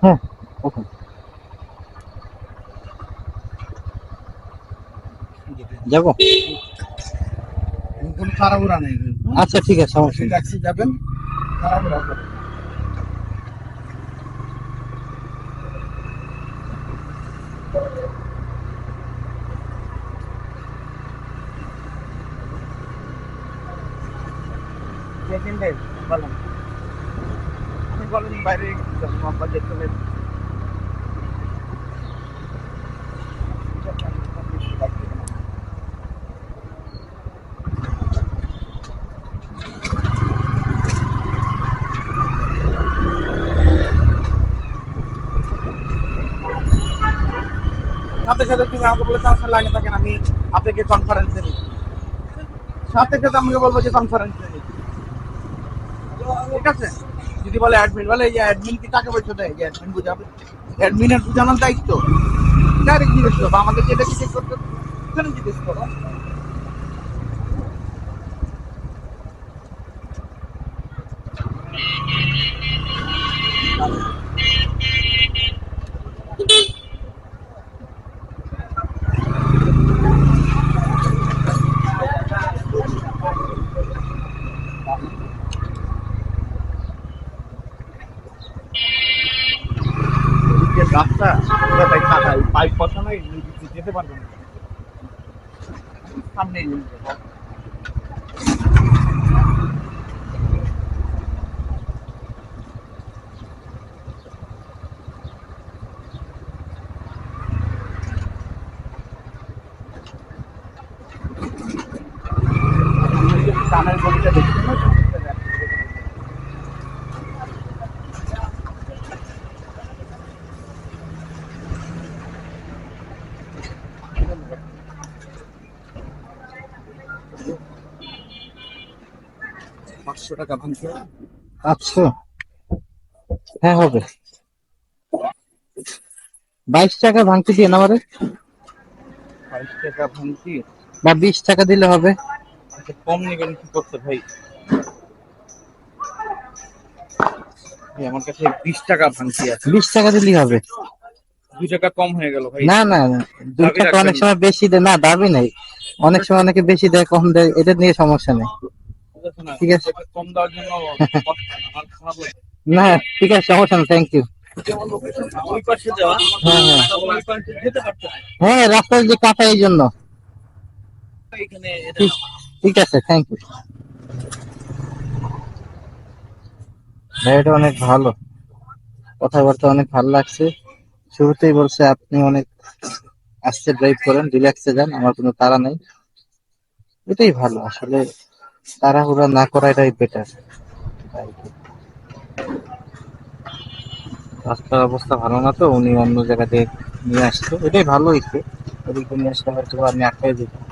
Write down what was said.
হ্যাঁ, ওকে। যাবো। কোনো তাড়াহুড়া নেই। আচ্ছা ঠিক আছে, সমস্যা নেই। ট্যাক্সি যাবেন, তাড়াহুড়া করবেন। বলেন, আপনি বলেন বাইরে যাবো, আমরা যেতে হবে। সাথে সাথে তুমি আমাকে বলে আপনার লাইনে থাকেন, আমি আপনাকে কনফারেন্সে নিই। সাথে সাথে আমাকে বলবো যে কনফারেন্সে নিই, ঠিক আছে? যদি বলে অ্যাডমিন, বলে এই যে অ্যাডমিন কি টাকা পয়সা দেয়, যে অ্যাডমিন বুঝাবে, অ্যাডমিনের বুঝানোর দায়িত্ব ডাইরেক্ট জিজ্ঞেস করবো, আমাকে যেটা জিজ্ঞেস করতে সেখানে জিজ্ঞেস করো। যে রাস্তা পুরো তাই কাটা, এই পাইপ বসানো, এই নিচে যেতে পারবে না, সামনেই নিয়ে যাবো। কানের গলিটা দেখতে না, 500 টাকা ভাঙছে। আচ্ছা, হ্যাঁ হবে। 22 টাকা ভাঙতে দিয়ে না আমারে, 22 টাকা ভাঙছি। বা 20 টাকা দিলে হবে। আচ্ছা, কম নেবেন কি করতে ভাই? ভাই, আমার কাছে 20 টাকা ভাঙছি আছে, 20 টাকা দিলেই হবে। 2 টাকা কম হয়ে গেল ভাই। না না না, দাবি 2 টাকা রাখবেন অনেক না, সময় বেশি দেয়, না দাবি নাই। অনেক সময় অনেকে বেশি দেয়, কম দেয়, এটা নিয়ে সমস্যা নেই। ঠিক আছে না? ঠিক আছে। 2 টাকা কম দেওয়ার জন্য আমার খারাপ লাগে। না ঠিক আছে, সমস্যা নেই, থ্যাংক ইউ। যেমন লোকেশন ওই পাশে দেওয়া, হ্যাঁ হ্যাঁ ওই পাশে যেতে পারতো না। হ্যাঁ, রাস্তায় যে কাটা এই জন্য। এখানে এটা ঠিক, ঠিক আছে, থ্যাংক ইউ। ভাইটা অনেক ভালো, কথাবার্তা অনেক ভালো লাগছে। শুরুতেই বলছে আপনি অনেক আস্তে ড্রাইভ করেন, রিল্যাক্সে যান, আমার কোনো তাড়া নেই। এটাই ভালো আসলে, তাড়াহুড়া না করা এটাই বেটার। রাস্তার অবস্থা ভালো না তো, উনি অন্য জায়গা দিয়ে নিয়ে আসতো, এটাই ভালো হয়েছে। ওদিকে নিয়ে আসলে হয়তো আমি আটকাই দিতাম।